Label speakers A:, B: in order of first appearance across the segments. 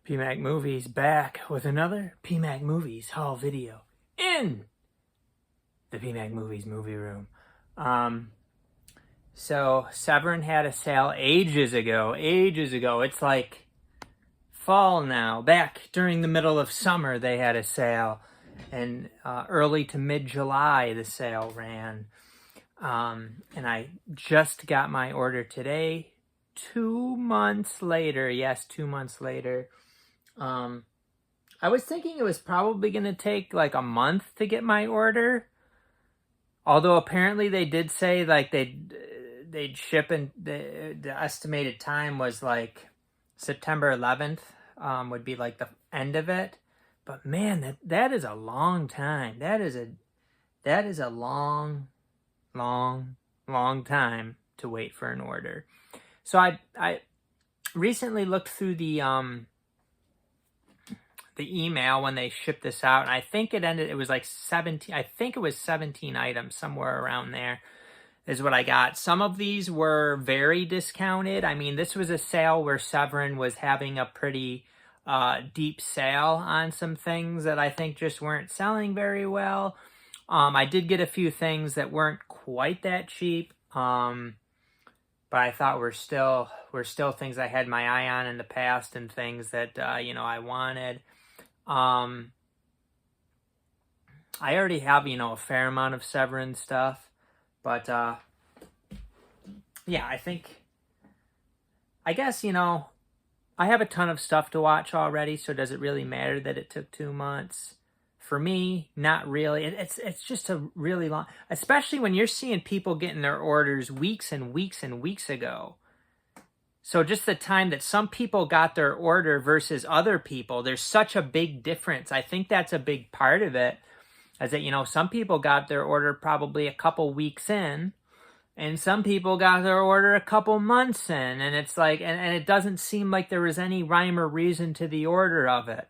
A: PMAC Movies back with another PMAC Movies haul video in the PMAC Movies movie room. So Severin had a sale ages ago. It's like fall now. Back during the middle of summer, they had a sale, and early to mid-July the sale ran. And I just got my order today. 2 months later, yes, 2 months later. I was thinking it was probably going to take like a month to get my order. Although apparently they did say like they'd ship, and the estimated time was like September 11th would be like the end of it. But man, that is a long time. That is a long time to wait for an order. So I recently looked through the email when they shipped this out, and I think it was like 17, I think it was 17 items, somewhere around there is what I got. Some of these were very discounted. I mean, this was a sale where Severin was having a pretty deep sale on some things that I think just weren't selling very well. I did get a few things that weren't quite that cheap, but I thought were still things I had my eye on in the past, and things that I wanted. I already have a fair amount of Severin stuff, but yeah, I guess I have a ton of stuff to watch already. So does it really matter that it took 2 months? For me, not really. It's just a really long, especially when you're seeing people getting their orders weeks and weeks and weeks ago. So just the time that some people got their order versus other people, there's such a big difference. I think that's a big part of it, is that, some people got their order probably a couple weeks in, and some people got their order a couple months in. And it's like, and it doesn't seem like there was any rhyme or reason to the order of it.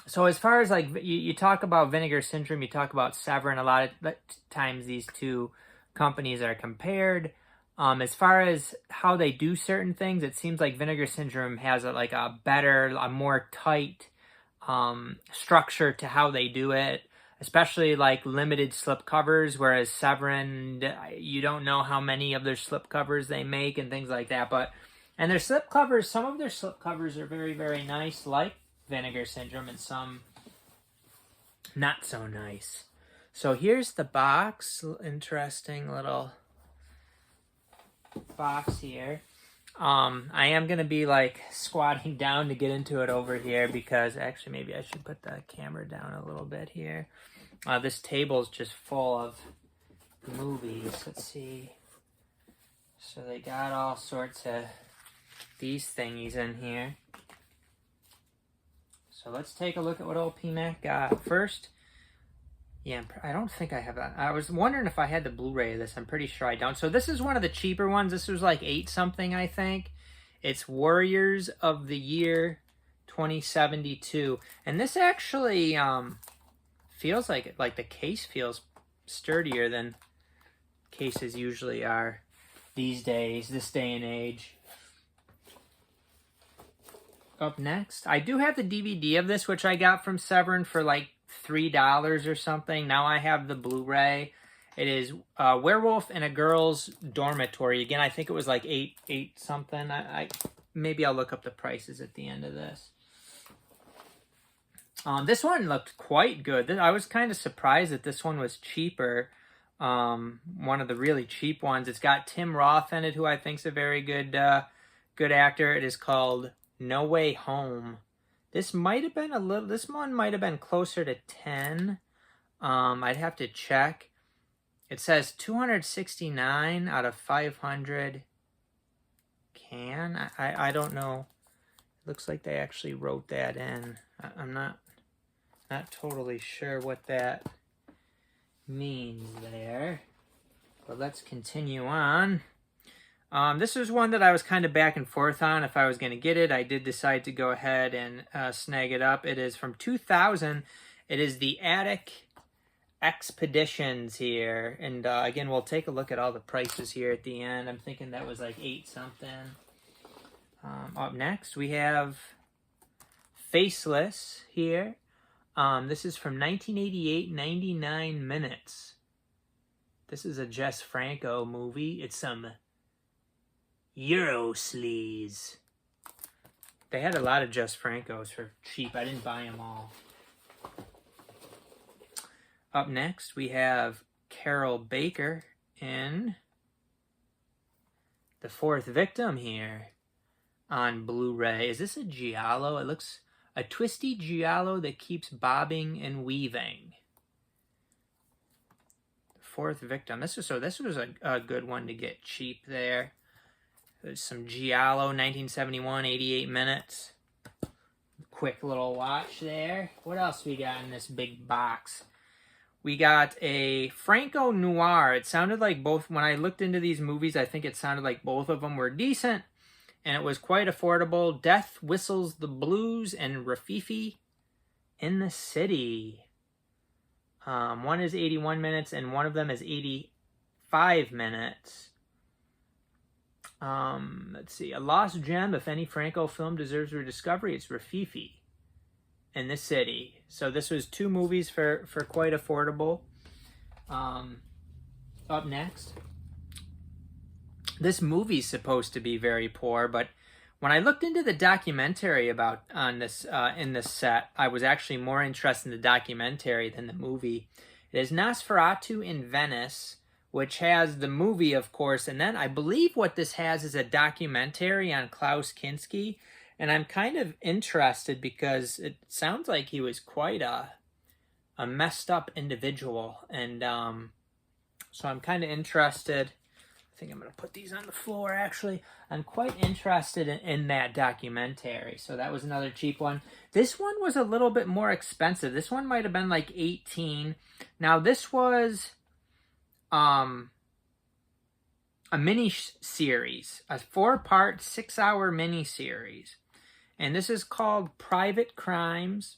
A: So as far as like, you talk about Vinegar Syndrome, you talk about Severin, a lot of times these two companies are compared. As far as how they do certain things, it seems like Vinegar Syndrome has a better, a more tight structure to how they do it, especially like limited slip covers, whereas Severin, you don't know how many of their slip covers they make and things like that. And their slip covers, some of their slip covers are very, very nice, like Vinegar Syndrome, and some not so nice. So here's the box. Interesting little box here. I am gonna be like squatting down to get into it over here, because actually maybe I should put the camera down a little bit here. This table's just full of movies. Let's see. So they got all sorts of these thingies in here. So let's take a look at what old PMAC got. First, yeah, I don't think I have that. I was wondering if I had the Blu-ray of this. I'm pretty sure I don't. So this is one of the cheaper ones. This was like $8 something, I think. It's Warriors of the Year 2072. And this actually feels like the case feels sturdier than cases usually are these days, this day and age. Up next, I do have the DVD of this, which I got from Severin for like $3 or something. Now I have the Blu-ray. It is Werewolf in a Girl's Dormitory. Again, I think it was like eight something. Maybe I'll look up the prices at the end of this. This one looked quite good. I was kind of surprised that this one was cheaper. One of the really cheap ones. It's got Tim Roth in it, who I think is a very good actor. It is called No Way Home. This might have been this one might have been closer to 10. I'd have to check. It says 269 out of 500 can. I don't know. It looks like they actually wrote that in. I'm not totally sure what that means there. But let's continue on. This was one that I was kind of back and forth on if I was going to get it. I did decide to go ahead and snag it up. It is from 2000. It is the Attic Expeditions here. And again, we'll take a look at all the prices here at the end. I'm thinking that was like $8 something. Up next, we have Faceless here. This is from 1988, 99 minutes. This is a Jess Franco movie. It's some Euro sleaze. They had a lot of Jess Francos for cheap. I didn't buy them all. Up next, we have Carol Baker in The Fourth Victim here on Blu-ray. Is this a giallo? It looks a twisty giallo that keeps bobbing and weaving. The Fourth Victim. This was a good one to get cheap there. There's some giallo, 1971, 88 minutes. Quick little watch there. What else we got in this big box? We got a Franco Noir. It sounded like both, when I looked into these movies, I think it sounded like both of them were decent. And it was quite affordable. Death Whistles the Blues and Rafifi in the City. One is 81 minutes and one of them is 85 minutes. Let's see. A lost gem. If any Franco film deserves rediscovery, it's Rafifi in the City. So this was 2 movies for quite affordable. Up next. This movie's supposed to be very poor, but when I looked into the documentary about on this in this set, I was actually more interested in the documentary than the movie. It is Nosferatu in Venice, which has the movie, of course, and then I believe what this has is a documentary on Klaus Kinski, and I'm kind of interested because it sounds like he was quite a messed up individual, and so I'm kind of interested. I think I'm going to put these on the floor, actually. I'm quite interested in that documentary. So that was another cheap one. This one was a little bit more expensive. This one might have been like $18. Now, this was a mini-series. A 4-part, 6-hour mini-series. And this is called Private Crimes.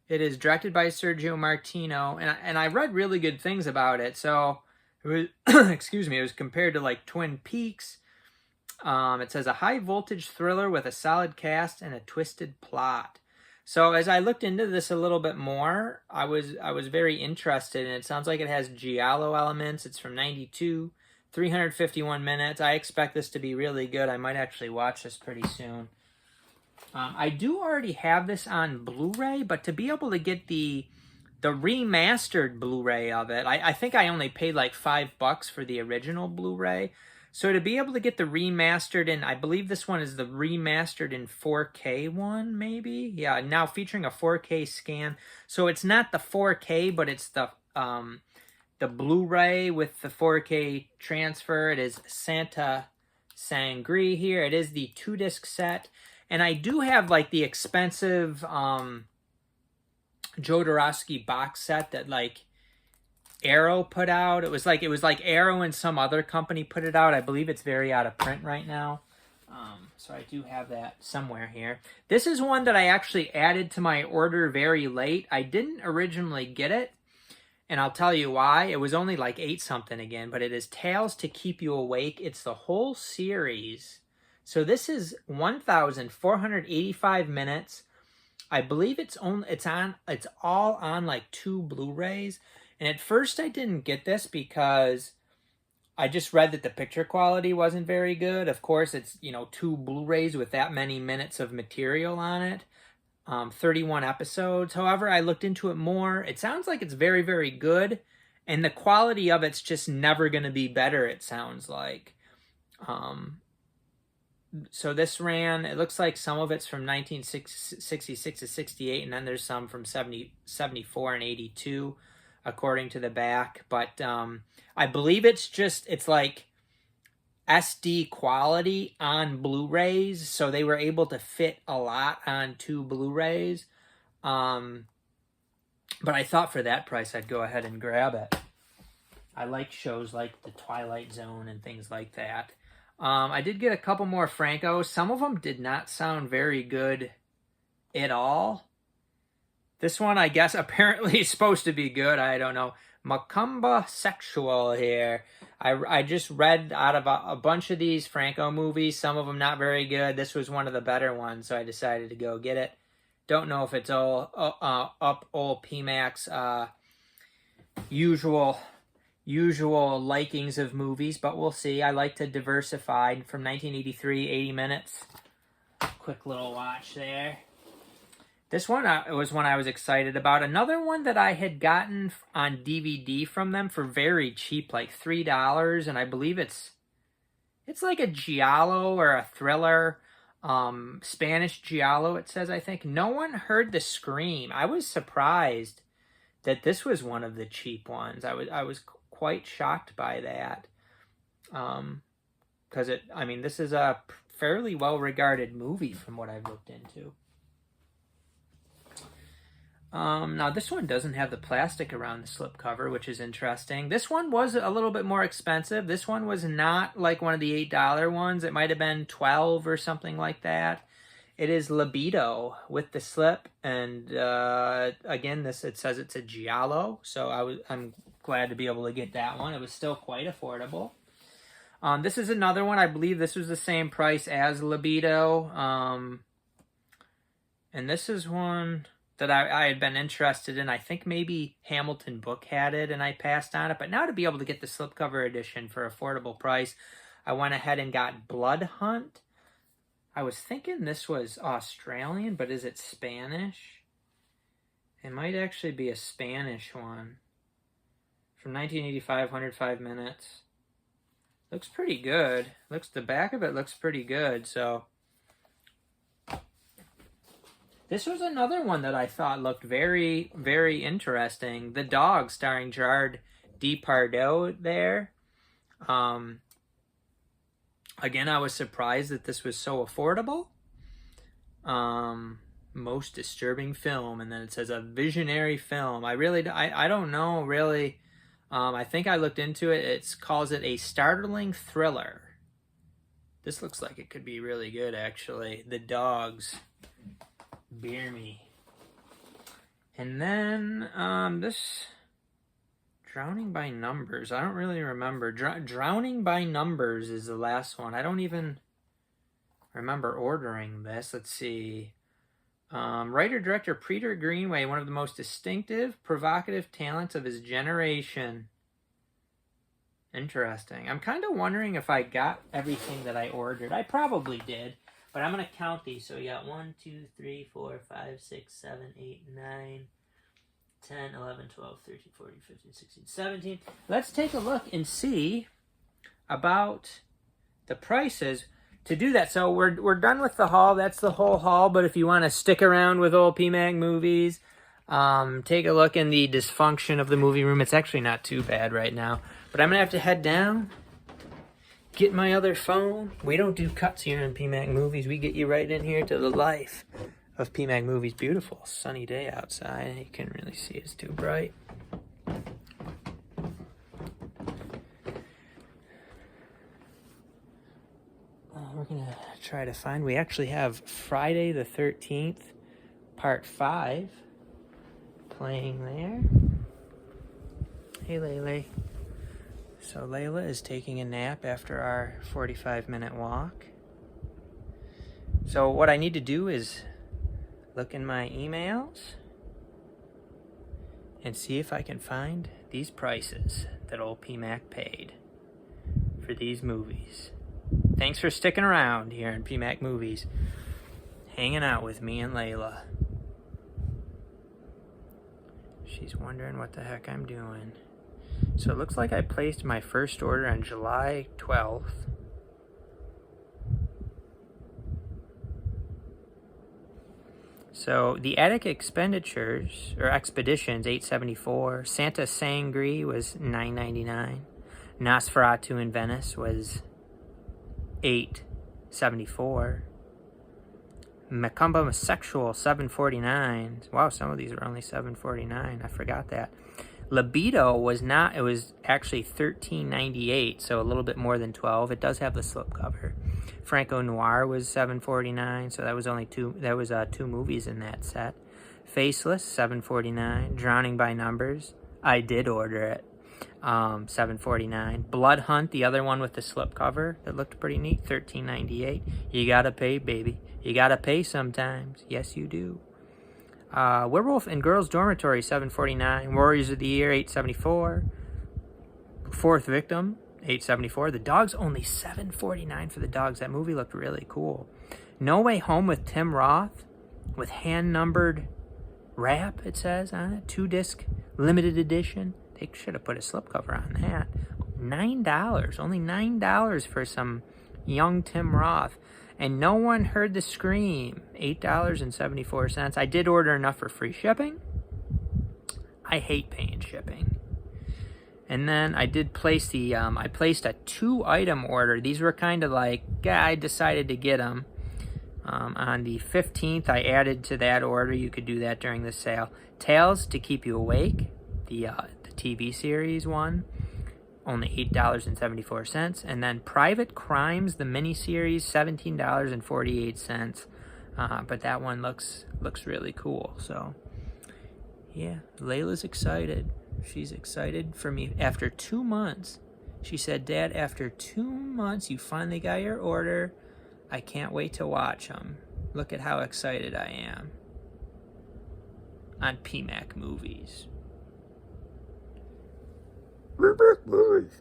A: It is directed by Sergio Martino. And I read really good things about it. So it was, excuse me, it was compared to like Twin Peaks. It says a high voltage thriller with a solid cast and a twisted plot. So as I looked into this a little bit more, I was very interested, and it sounds like it has giallo elements. It's from 92, 351 minutes. I expect this to be really good. I might actually watch this pretty soon. I do already have this on Blu-ray, but to be able to get the remastered Blu-ray of it, I think I only paid like $5 for the original Blu-ray. So to be able to get the remastered, and I believe this one is the remastered in 4K one, maybe? Yeah, now featuring a 4K scan. So it's not the 4K, but it's the Blu-ray with the 4K transfer. It is Santa Sangre here. It is the 2-disc set. And I do have like the expensive Jodorowsky box set that like Arrow put out. It was like Arrow and some other company put it out. I believe it's very out of print right now. So I do have that somewhere here. This is one that I actually added to my order very late. I didn't originally get it, and I'll tell you why. It was only like 8 something again, but it is Tales to Keep You Awake. It's the whole series. So this is 1,485 minutes. I believe it's all on like 2 Blu-rays. And at first I didn't get this because I just read that the picture quality wasn't very good. Of course, it's, 2 Blu-rays with that many minutes of material on it. 31 episodes. However, I looked into it more. It sounds like it's very, very good. And the quality of it's just never going to be better, it sounds like. So this ran, it looks like some of it's from 1966 to 68, and then there's some from 74 and 82, according to the back. But I believe it's like SD quality on Blu-rays, so they were able to fit a lot on 2 Blu-rays. But I thought for that price I'd go ahead and grab it. I like shows like The Twilight Zone and things like that. I did get a couple more Francos. Some of them did not sound very good at all. This one, I guess, apparently is supposed to be good. I don't know. Macumba Sexual here. I just read out of a bunch of these Franco movies, some of them not very good. This was one of the better ones, so I decided to go get it. Don't know if it's all up old PMAC's usual likings of movies, but we'll see. I like to diversify. From 1983, 80 minutes. Quick little watch there. This one was one I was excited about. Another one that I had gotten on DVD from them for very cheap, like $3, and I believe it's like a giallo or a thriller, Spanish giallo. It says, I think. No one heard the scream. I was surprised that this was one of the cheap ones. I was quite shocked by that, because this is a fairly well-regarded movie from what I've looked into. Now this one doesn't have the plastic around the slipcover, which is interesting. This one was a little bit more expensive. This one was not like one of the $8 ones. It might have been $12 or something like that. It is Libido with the slip, and again, it says it's a giallo, so I'm glad to be able to get that one. It was still quite affordable. This is another one. I believe this was the same price as Libido, and this is one that I had been interested in. I think maybe Hamilton Book had it, and I passed on it. But now to be able to get the slipcover edition for affordable price, I went ahead and got Blood Hunt. I was thinking this was Australian, but is it Spanish? It might actually be a Spanish one. From 1985, 105 minutes. Looks pretty good. The back of it looks pretty good, so... This was another one that I thought looked very, very interesting. The Dog, starring Gerard Depardieu there. Again, I was surprised that this was so affordable. Most disturbing film, and then it says a visionary film. I don't know, really. I think I looked into it. It calls it a startling thriller. This looks like it could be really good, actually. The Dogs. Beer me. And then this Drowning by Numbers. I don't really remember. Drowning by Numbers is the last one. I don't even remember ordering this. Let's see. Writer-director Peter Greenaway, one of the most distinctive, provocative talents of his generation. Interesting. I'm kind of wondering if I got everything that I ordered. I probably did. But I'm going to count these. So we got 1, 2, 3, 4, 5, 6, 7, 8, 9, 10, 11, 12, 13, 14, 15, 16, 17. Let's take a look and see about the prices to do that. So we're done with the haul. That's the whole haul. But if you want to stick around with old PMAC movies, take a look in the dysfunction of the movie room. It's actually not too bad right now. But I'm going to have to head down. Get my other phone. We don't do cuts here in PMAC Movies. We get you right in here to the life of PMAC Movies. Beautiful sunny day outside. You can't really see it's too bright. We're going to try to find... We actually have Friday the 13th, Part 5, playing there. Hey, Lele. So Layla is taking a nap after our 45-minute walk. So what I need to do is look in my emails and see if I can find these prices that old PMAC paid for these movies. Thanks for sticking around here in PMAC Movies, hanging out with me and Layla. She's wondering what the heck I'm doing. So it looks like I placed my first order on July 12th. So the attic expenditures, or expeditions, $874. Santa Sangre was $9.99. Nosferatu in Venice was $8.74. Macumba Sexual, $7.49. Wow, some of these are only $7.49. I forgot that. Libido was not, it was actually $13.98, so a little bit more than $12. It does have the slipcover. Franco Noir was $7.49, so that was only two movies in that set. Faceless, $7.49. Drowning by Numbers, I did order it. $7.49. Blood Hunt, the other one with the slipcover that looked pretty neat, $13.98. You gotta pay, baby. You gotta pay sometimes. Yes, you do. Werewolf in Girls Dormitory, $7.49. Warriors of the Year, $8.74. Fourth Victim, $8.74. The Dogs, only $7.49 for The Dogs. That movie looked really cool. No Way Home with Tim Roth, with hand-numbered wrap, it says on it. 2-disc limited edition. They should have put a slipcover on that. $9, only $9 for some young Tim Roth. And No One Heard the Scream, $8.74. I did order enough for free shipping. I hate paying shipping. And then I did place I placed a 2-item order. These were kind of like, I decided to get them. On the 15th, I added to that order. You could do that during the sale. Tales to Keep You Awake, the TV series one, only $8.74. And then Private Crimes, the miniseries, $17.48. But that one looks really cool. So, yeah, Layla's excited. She's excited for me. After 2 months, she said, Dad, after 2 months, you finally got your order. I can't wait to watch them. Look at how excited I am. On PMAC Movies.
B: PMAC Movies.